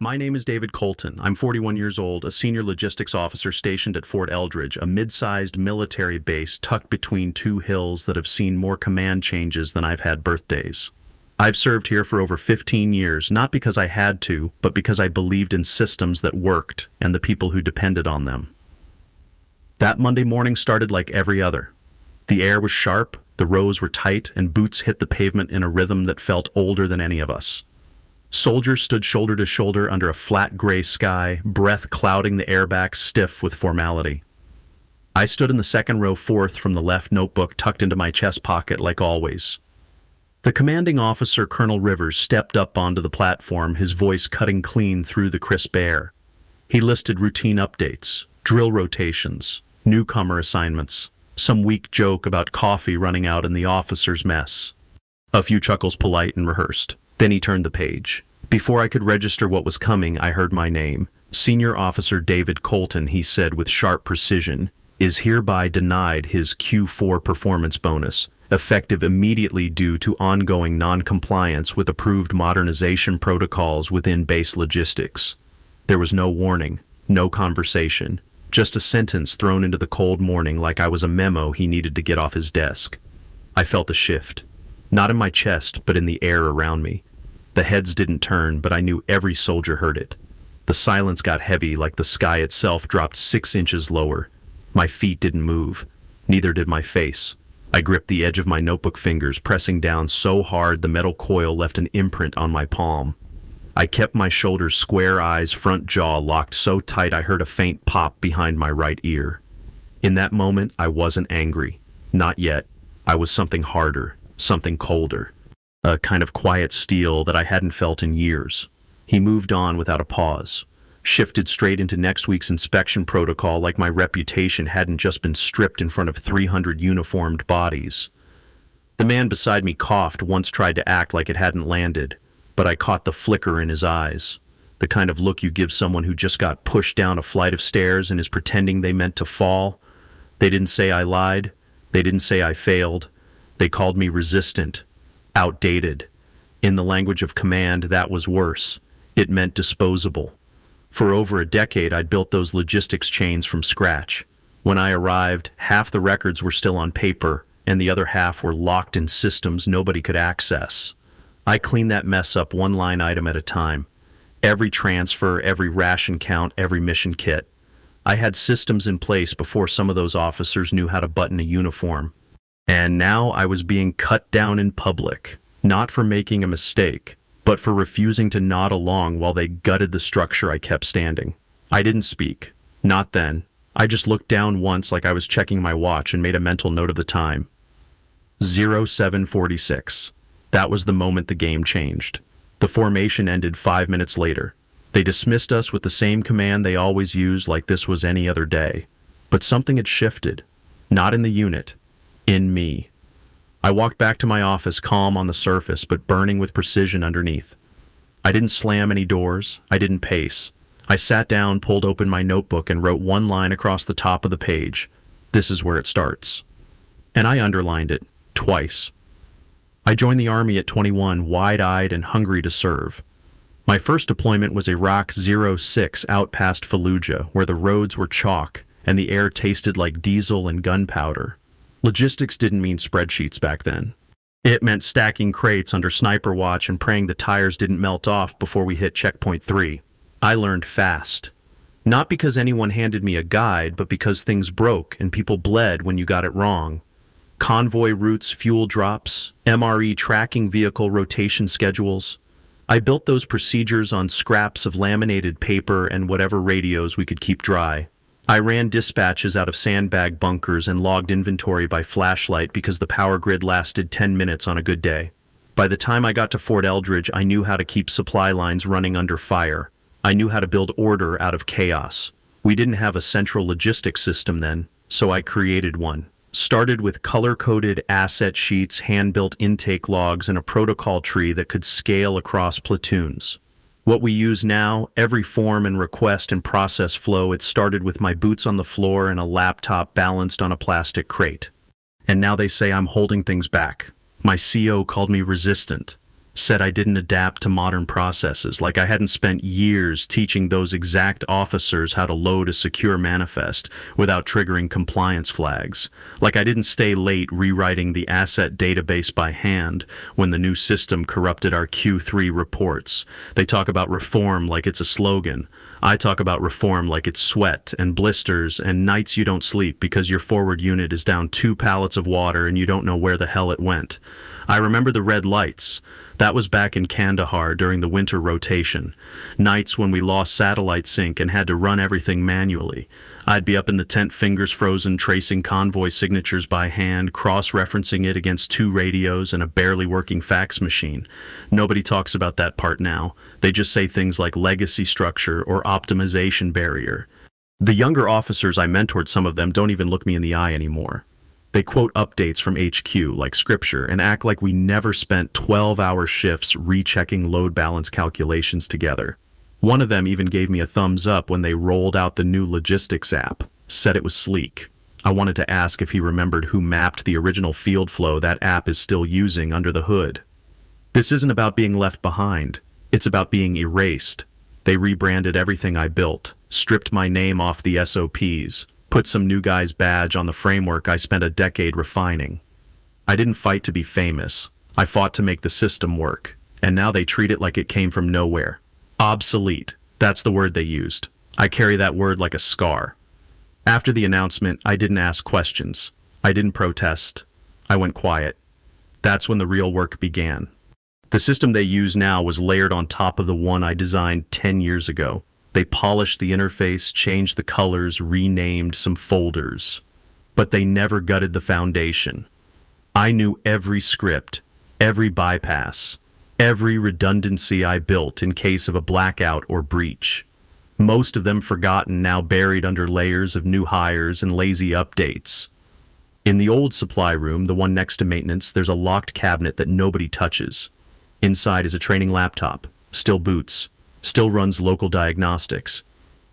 My name is David Colton. I'm 41 years old, a senior logistics officer stationed at Fort Eldridge, a mid-sized military base tucked between two hills that have seen more command changes than I've had birthdays. I've served here for over 15 years, not because I had to, but because I believed in systems that worked and the people who depended on them. That Monday morning started like every other. The air was sharp, the rows were tight, and boots hit the pavement in a rhythm that felt older than any of us. Soldiers stood shoulder to shoulder under a flat gray sky, breath clouding the air back stiff with formality. I stood in the second row, fourth from the left, notebook tucked into my chest pocket like always. The commanding officer, Colonel Rivers, stepped up onto the platform, his voice cutting clean through the crisp air. He listed routine updates, drill rotations, newcomer assignments, some weak joke about coffee running out in the officers' mess. A few chuckles, polite and rehearsed. Then he turned the page. Before I could register what was coming, I heard my name. Senior Officer David Colton, he said with sharp precision, is hereby denied his Q4 performance bonus, effective immediately due to ongoing non-compliance with approved modernization protocols within base logistics. There was no warning, no conversation, just a sentence thrown into the cold morning like I was a memo he needed to get off his desk. I felt a shift, not in my chest, but in the air around me. The heads didn't turn, but I knew every soldier heard it. The silence got heavy, like the sky itself dropped 6 inches lower. My feet didn't move. Neither did my face. I gripped the edge of my notebook fingers, pressing down so hard the metal coil left an imprint on my palm. I kept my shoulders square, eyes, front jaw locked so tight I heard a faint pop behind my right ear. In that moment, I wasn't angry. Not yet. I was something harder, something colder. A kind of quiet steel that I hadn't felt in years. He moved on without a pause, shifted straight into next week's inspection protocol like my reputation hadn't just been stripped in front of 300 uniformed bodies. The man beside me coughed, once tried to act like it hadn't landed, but I caught the flicker in his eyes, the kind of look you give someone who just got pushed down a flight of stairs and is pretending they meant to fall. They didn't say I lied. They didn't say I failed. They called me resistant. Outdated. In the language of command, that was worse. It meant disposable. For over a decade, I'd built those logistics chains from scratch. When I arrived, half the records were still on paper, and the other half were locked in systems nobody could access. I cleaned that mess up one line item at a time. Every transfer, every ration count, every mission kit. I had systems in place before some of those officers knew how to button a uniform. And now I was being cut down in public, not for making a mistake, but for refusing to nod along while they gutted the structure I kept standing. I didn't speak. Not then. I just looked down once like I was checking my watch and made a mental note of the time. 0746. That was the moment the game changed. The formation ended 5 minutes later. They dismissed us with the same command they always used, like this was any other day. But something had shifted. Not in the unit. In me. I walked back to my office, calm on the surface, but burning with precision underneath. I didn't slam any doors. I didn't pace. I sat down, pulled open my notebook, and wrote one line across the top of the page. This is where it starts. And I underlined it, twice. I joined the Army at 21, wide-eyed and hungry to serve. My first deployment was Iraq 06 out past Fallujah, where the roads were chalk and the air tasted like diesel and gunpowder. Logistics didn't mean spreadsheets back then. It meant stacking crates under sniper watch and praying the tires didn't melt off before we hit checkpoint 3. I learned fast. Not because anyone handed me a guide, but because things broke and people bled when you got it wrong. Convoy routes, fuel drops, MRE tracking vehicle rotation schedules. I built those procedures on scraps of laminated paper and whatever radios we could keep dry. I ran dispatches out of sandbag bunkers and logged inventory by flashlight because the power grid lasted 10 minutes on a good day. By the time I got to Fort Eldridge, I knew how to keep supply lines running under fire. I knew how to build order out of chaos. We didn't have a central logistics system then, so I created one. Started with color-coded asset sheets, hand-built intake logs, and a protocol tree that could scale across platoons. What we use now, every form and request and process flow, it started with my boots on the floor and a laptop balanced on a plastic crate. And now they say I'm holding things back. My CO called me resistant. Said I didn't adapt to modern processes, like I hadn't spent years teaching those exact officers how to load a secure manifest without triggering compliance flags. Like I didn't stay late rewriting the asset database by hand when the new system corrupted our Q3 reports. They talk about reform like it's a slogan. I talk about reform like it's sweat and blisters and nights you don't sleep because your forward unit is down 2 pallets of water and you don't know where the hell it went. I remember the red lights. That was back in Kandahar during the winter rotation. Nights when we lost satellite sync and had to run everything manually. I'd be up in the tent, fingers frozen, tracing convoy signatures by hand, cross-referencing it against 2 radios and a barely working fax machine. Nobody talks about that part now. They just say things like legacy structure or optimization barrier. The younger officers I mentored, some of them don't even look me in the eye anymore. They quote updates from HQ like scripture and act like we never spent 12-hour shifts rechecking load balance calculations together. One of them even gave me a thumbs up when they rolled out the new logistics app, said it was sleek. I wanted to ask if he remembered who mapped the original field flow that app is still using under the hood. This isn't about being left behind. It's about being erased. They rebranded everything I built, stripped my name off the SOPs, put some new guy's badge on the framework I spent a decade refining. I didn't fight to be famous. I fought to make the system work, and now they treat it like it came from nowhere. Obsolete. That's the word they used. I carry that word like a scar. After the announcement, I didn't ask questions. I didn't protest. I went quiet. That's when the real work began. The system they use now was layered on top of the one I designed 10 years ago. They polished the interface, changed the colors, renamed some folders. But they never gutted the foundation. I knew every script, every bypass, every redundancy I built in case of a blackout or breach. Most of them forgotten, now buried under layers of new hires and lazy updates. In the old supply room, the one next to maintenance, there's a locked cabinet that nobody touches. Inside is a training laptop, still boots, still runs local diagnostics.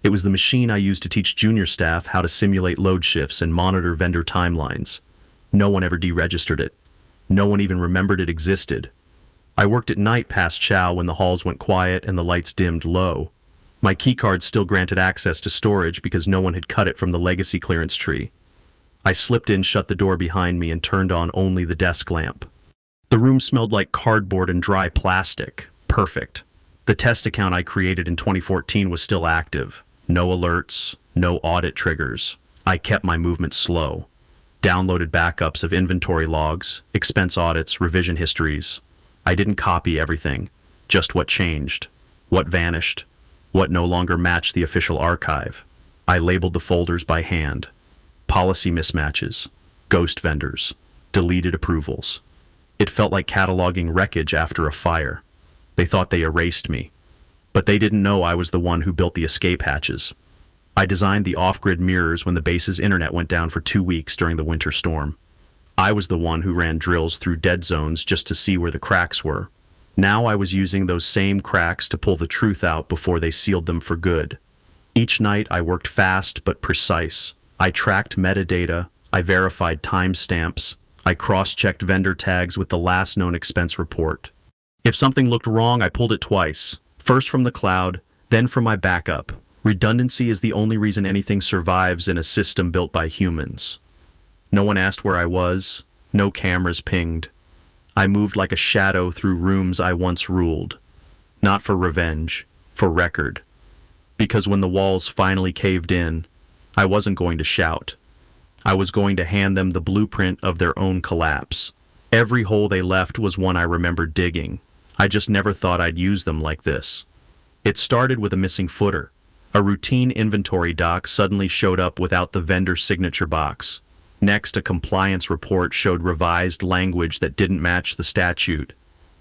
It was the machine I used to teach junior staff how to simulate load shifts and monitor vendor timelines. No one ever deregistered it. No one even remembered it existed. I worked at night past chow when the halls went quiet and the lights dimmed low. My keycard still granted access to storage because no one had cut it from the legacy clearance tree. I slipped in, shut the door behind me, and turned on only the desk lamp. The room smelled like cardboard and dry plastic. Perfect. The test account I created in 2014 was still active. No alerts, no audit triggers. I kept my movement slow. Downloaded backups of inventory logs, expense audits, revision histories. I didn't copy everything, just what changed, what vanished, what no longer matched the official archive. I labeled the folders by hand. Policy mismatches, ghost vendors, deleted approvals. It felt like cataloging wreckage after a fire. They thought they erased me, but they didn't know I was the one who built the escape hatches. I designed the off-grid mirrors when the base's internet went down for 2 weeks during the winter storm. I was the one who ran drills through dead zones just to see where the cracks were. Now I was using those same cracks to pull the truth out before they sealed them for good. Each night I worked fast but precise. I tracked metadata, I verified timestamps, I cross-checked vendor tags with the last known expense report. If something looked wrong, I pulled it twice. First from the cloud, then from my backup. Redundancy is the only reason anything survives in a system built by humans. No one asked where I was. No cameras pinged. I moved like a shadow through rooms I once ruled. Not for revenge, for record. Because when the walls finally caved in, I wasn't going to shout. I was going to hand them the blueprint of their own collapse. Every hole they left was one I remembered digging. I just never thought I'd use them like this. It started with a missing footer. A routine inventory doc suddenly showed up without the vendor signature box. Next, a compliance report showed revised language that didn't match the statute.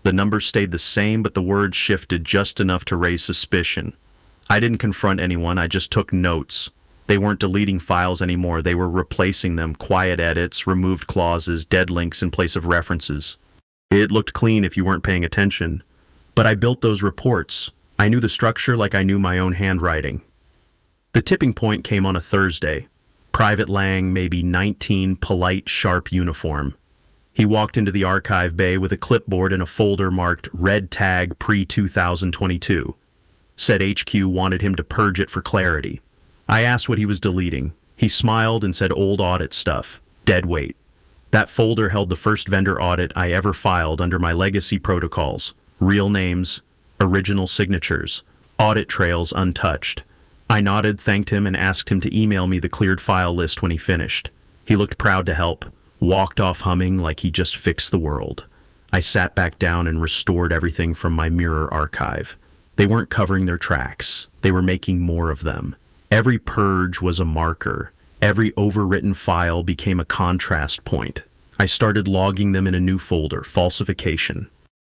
The numbers stayed the same, but the words shifted just enough to raise suspicion. I didn't confront anyone, I just took notes. They weren't deleting files anymore, they were replacing them. Quiet edits, removed clauses, dead links in place of references. It looked clean if you weren't paying attention. But I built those reports. I knew the structure like I knew my own handwriting. The tipping point came on a Thursday. Private Lang, maybe 19, polite, sharp uniform. He walked into the archive bay with a clipboard and a folder marked Red Tag Pre-2022. Said HQ wanted him to purge it for clarity. I asked what he was deleting. He smiled and said old audit stuff. Dead weight. That folder held the first vendor audit I ever filed under my legacy protocols. Real names, original signatures, audit trails untouched. I nodded, thanked him, and asked him to email me the cleared file list when he finished. He looked proud to help, walked off humming like he just fixed the world. I sat back down and restored everything from my mirror archive. They weren't covering their tracks. They were making more of them. Every purge was a marker. Every overwritten file became a contrast point. I started logging them in a new folder, falsification.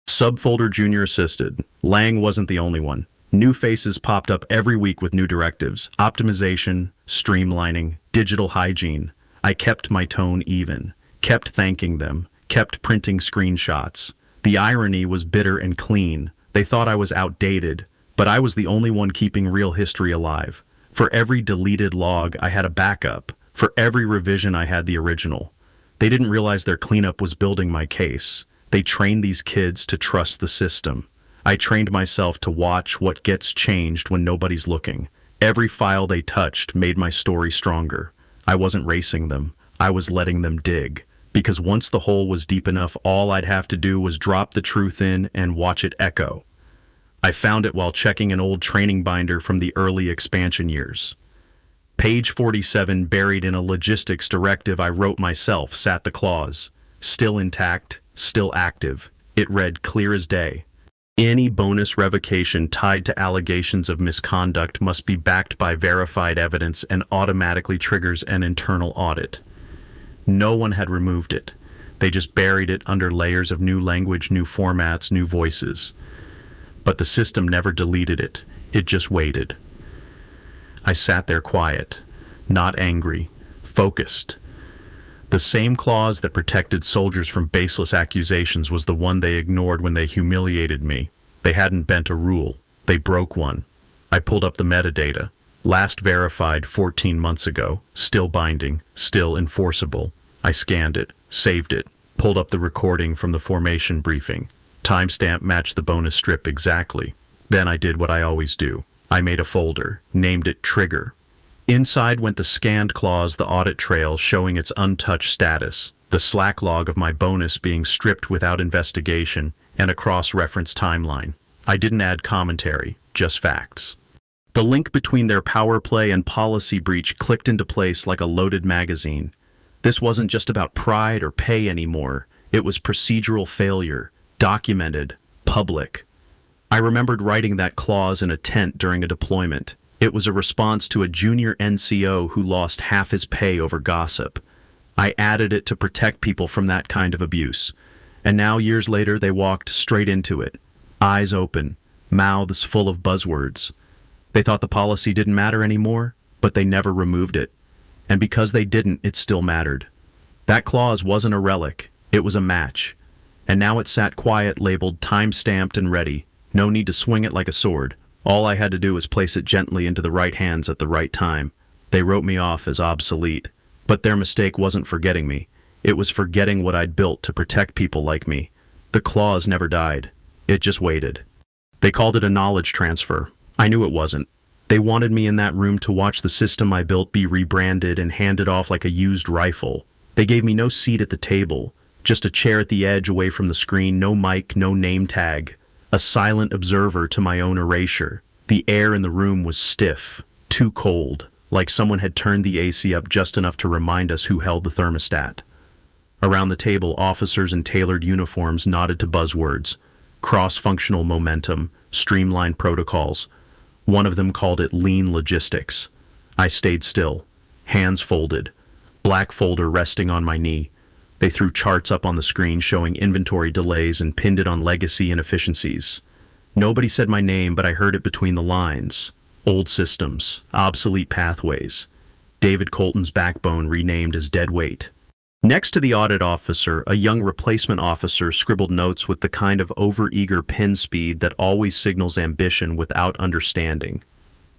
Subfolder junior assisted. Lang wasn't the only one. New faces popped up every week with new directives. Optimization, streamlining, digital hygiene. I kept my tone even. Kept thanking them. Kept printing screenshots. The irony was bitter and clean. They thought I was outdated, but I was the only one keeping real history alive. For every deleted log, I had a backup. For every revision, I had the original. They didn't realize their cleanup was building my case. They trained these kids to trust the system. I trained myself to watch what gets changed when nobody's looking. Every file they touched made my story stronger. I wasn't racing them. I was letting them dig. Because once the hole was deep enough, all I'd have to do was drop the truth in and watch it echo. I found it while checking an old training binder from the early expansion years. Page 47, buried in a logistics directive I wrote myself, sat the clause. Still intact, still active. It read clear as day. Any bonus revocation tied to allegations of misconduct must be backed by verified evidence and automatically triggers an internal audit. No one had removed it. They just buried it under layers of new language, new formats, new voices. But the system never deleted it. It just waited. I sat there quiet, not angry, focused. The same clause that protected soldiers from baseless accusations was the one they ignored when they humiliated me. They hadn't bent a rule. They broke one. I pulled up the metadata. Last verified 14 months ago. Still binding. Still enforceable. I scanned it. Saved it. Pulled up the recording from the formation briefing. Timestamp matched the bonus strip exactly. Then I did what I always do. I made a folder. Named it Trigger. Inside went the scanned clause, the audit trail showing its untouched status, the Slack log of my bonus being stripped without investigation, and a cross-reference timeline. I didn't add commentary, just facts. The link between their power play and policy breach clicked into place like a loaded magazine. This wasn't just about pride or pay anymore. It was procedural failure, documented, public. I remembered writing that clause in a tent during a deployment. It was a response to a junior NCO who lost half his pay over gossip. I added it to protect people from that kind of abuse. And now, years later, they walked straight into it. Eyes open, mouths full of buzzwords. They thought the policy didn't matter anymore, but they never removed it. And because they didn't, it still mattered. That clause wasn't a relic. It was a match. And now it sat quiet, labeled time-stamped and ready. No need to swing it like a sword. All I had to do was place it gently into the right hands at the right time. They wrote me off as obsolete. But their mistake wasn't forgetting me. It was forgetting what I'd built to protect people like me. The clause never died. It just waited. They called it a knowledge transfer. I knew it wasn't. They wanted me in that room to watch the system I built be rebranded and handed off like a used rifle. They gave me no seat at the table, just a chair at the edge away from the screen, no mic, no name tag. A silent observer to my own erasure. The air in the room was stiff, too cold, like someone had turned the AC up just enough to remind us who held the thermostat. Around the table, officers in tailored uniforms nodded to buzzwords. Cross-functional momentum, streamlined protocols. One of them called it lean logistics. I stayed still, hands folded, black folder resting on my knee. They threw charts up on the screen showing inventory delays and pinned it on legacy inefficiencies. Nobody said my name, but I heard it between the lines. Old systems, obsolete pathways. David Colton's backbone renamed as dead weight. Next to the audit officer, a young replacement officer scribbled notes with the kind of overeager pen speed that always signals ambition without understanding.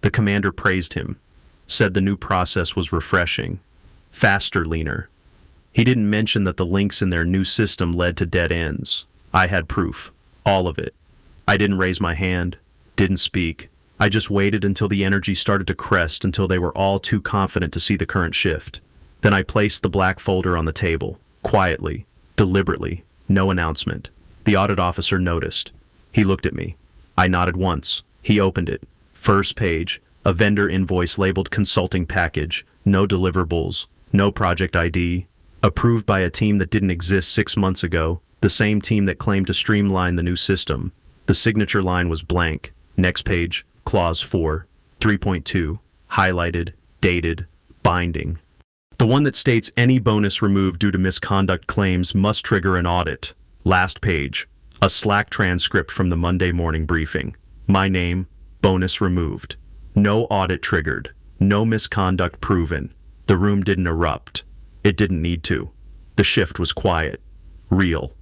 The commander praised him, said the new process was refreshing. Faster, leaner. He didn't mention that the links in their new system led to dead ends. I had proof. All of it. I didn't raise my hand, didn't speak. I just waited until the energy started to crest until they were all too confident to see the current shift. Then I placed the black folder on the table, quietly, deliberately, no announcement. The audit officer noticed. He looked at me. I nodded once. He opened it. First page, a vendor invoice labeled consulting package, no deliverables, no project ID, approved by a team that didn't exist 6 months ago, the same team that claimed to streamline the new system. The signature line was blank. Next page, clause 4, 3.2, highlighted, dated, binding. The one that states any bonus removed due to misconduct claims must trigger an audit. Last page, a Slack transcript from the Monday morning briefing. My name, bonus removed. No audit triggered. No misconduct proven. The room didn't erupt. It didn't need to. The shift was quiet. Real.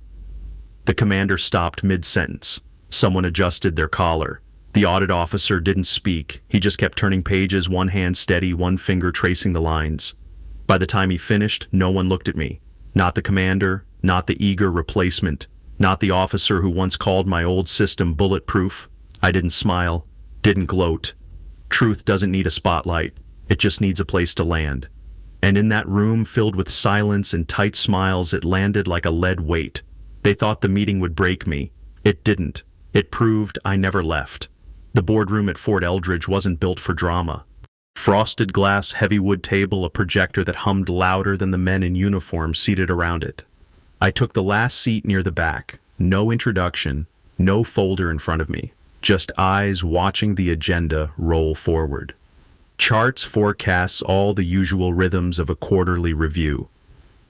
The commander stopped mid-sentence. Someone adjusted their collar. The audit officer didn't speak. He just kept turning pages, one hand steady, one finger tracing the lines. By the time he finished, no one looked at me. Not the commander, not the eager replacement, not the officer who once called my old system bulletproof. I didn't smile, didn't gloat. Truth doesn't need a spotlight. It just needs a place to land. And in that room filled with silence and tight smiles, it landed like a lead weight. They thought the meeting would break me. It didn't. It proved I never left. The boardroom at Fort Eldridge wasn't built for drama. Frosted glass, heavy wood table, a projector that hummed louder than the men in uniform seated around it. I took the last seat near the back. No introduction, no folder in front of me. Just eyes watching the agenda roll forward. Charts, forecasts, all the usual rhythms of a quarterly review.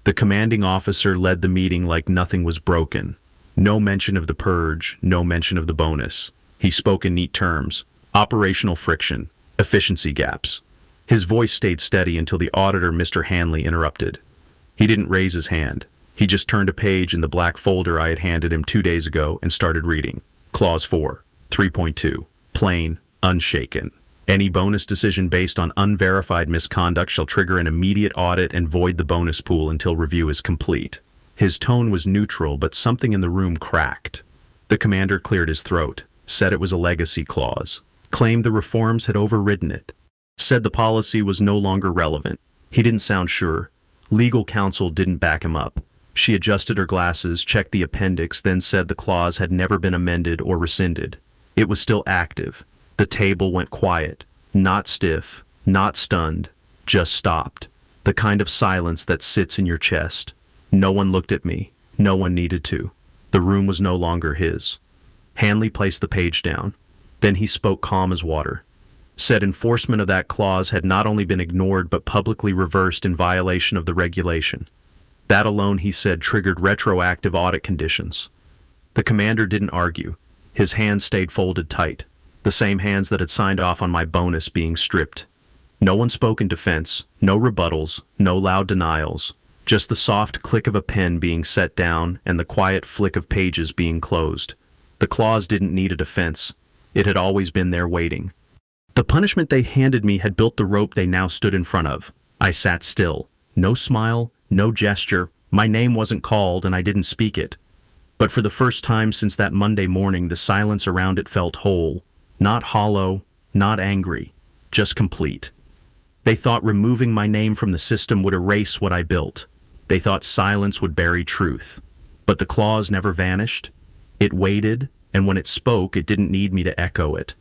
The commanding officer led the meeting like nothing was broken. No mention of the purge, no mention of the bonus. He spoke in neat terms. Operational friction, efficiency gaps. His voice stayed steady until the auditor, Mr. Hanley, interrupted. He didn't raise his hand. He just turned a page in the black folder I had handed him 2 days ago and started reading. Clause 4, 3.2, plain, unshaken. Any bonus decision based on unverified misconduct shall trigger an immediate audit and void the bonus pool until review is complete. His tone was neutral, but something in the room cracked. The commander cleared his throat, said it was a legacy clause, claimed the reforms had overridden it, said the policy was no longer relevant. He didn't sound sure. Legal counsel didn't back him up. She adjusted her glasses, checked the appendix, then said the clause had never been amended or rescinded. It was still active. The table went quiet, not stiff, not stunned, just stopped. The kind of silence that sits in your chest. No one looked at me. No one needed to. The room was no longer his. Hanley placed the page down. Then he spoke calm as water. Said enforcement of that clause had not only been ignored but publicly reversed in violation of the regulation. That alone, he said, triggered retroactive audit conditions. The commander didn't argue. His hands stayed folded tight. The same hands that had signed off on my bonus being stripped. No one spoke in defense, no rebuttals, no loud denials, just the soft click of a pen being set down and the quiet flick of pages being closed. The clause didn't need a defense. It had always been there waiting. The punishment they handed me had built the rope they now stood in front of. I sat still. No smile, no gesture. My name wasn't called and I didn't speak it. But for the first time since that Monday morning, the silence around it felt whole. Not hollow, not angry, just complete. They thought removing my name from the system would erase what I built. They thought silence would bury truth. But the clause never vanished. It waited, and when it spoke, it didn't need me to echo it.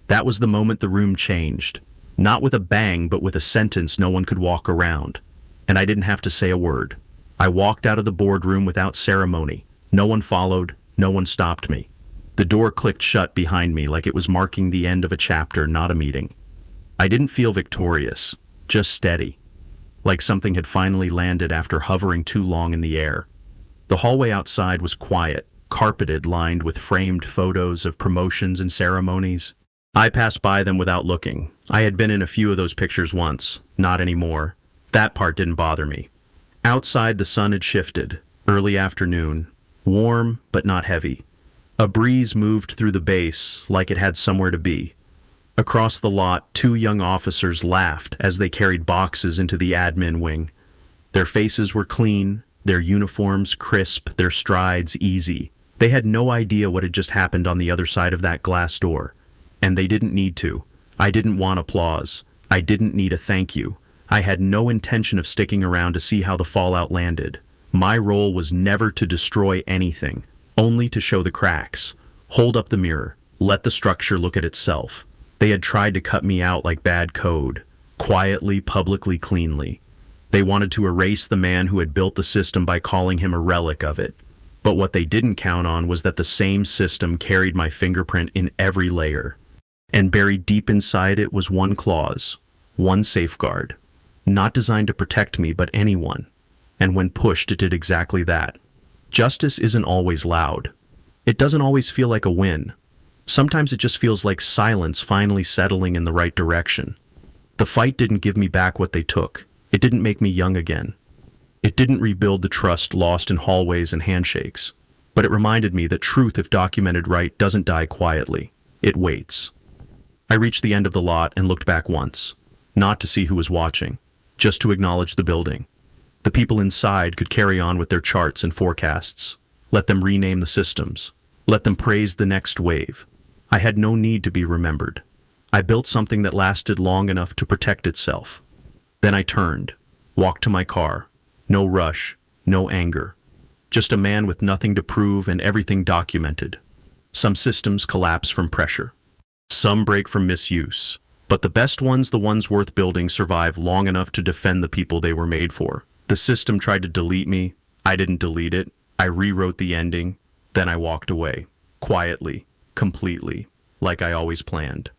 That was the moment the room changed. Not with a bang, but with a sentence no one could walk around. And I didn't have to say a word. I walked out of the boardroom without ceremony. No one followed, no one stopped me. The door clicked shut behind me like it was marking the end of a chapter, not a meeting. I didn't feel victorious, just steady. Like something had finally landed after hovering too long in the air. The hallway outside was quiet, carpeted, lined with framed photos of promotions and ceremonies. I passed by them without looking. I had been in a few of those pictures once, not anymore. That part didn't bother me. Outside, the sun had shifted, early afternoon, warm but not heavy. A breeze moved through the base like it had somewhere to be. Across the lot, 2 young officers laughed as they carried boxes into the admin wing. Their faces were clean, their uniforms crisp, their strides easy. They had no idea what had just happened on the other side of that glass door. And they didn't need to. I didn't want applause. I didn't need a thank you. I had no intention of sticking around to see how the fallout landed. My role was never to destroy anything, only to show the cracks. Hold up the mirror. Let the structure look at itself. They had tried to cut me out like bad code. Quietly, publicly, cleanly. They wanted to erase the man who had built the system by calling him a relic of it. But what they didn't count on was that the same system carried my fingerprint in every layer. And buried deep inside it was one clause, one safeguard. Not designed to protect me, but anyone. And when pushed, it did exactly that. Justice isn't always loud. It doesn't always feel like a win. Sometimes it just feels like silence finally settling in the right direction. The fight didn't give me back what they took. It didn't make me young again. It didn't rebuild the trust lost in hallways and handshakes. But it reminded me that truth, if documented right, doesn't die quietly. It waits. I reached the end of the lot and looked back once. Not to see who was watching, just to acknowledge the building. The people inside could carry on with their charts and forecasts. Let them rename the systems. Let them praise the next wave. I had no need to be remembered. I built something that lasted long enough to protect itself. Then I turned, walked to my car. No rush, no anger. Just a man with nothing to prove and everything documented. Some systems collapse from pressure. Some break from misuse. But the best ones, the ones worth building, survive long enough to defend the people they were made for. The system tried to delete me. I didn't delete it. I rewrote the ending. Then I walked away. Quietly. Completely. Like I always planned.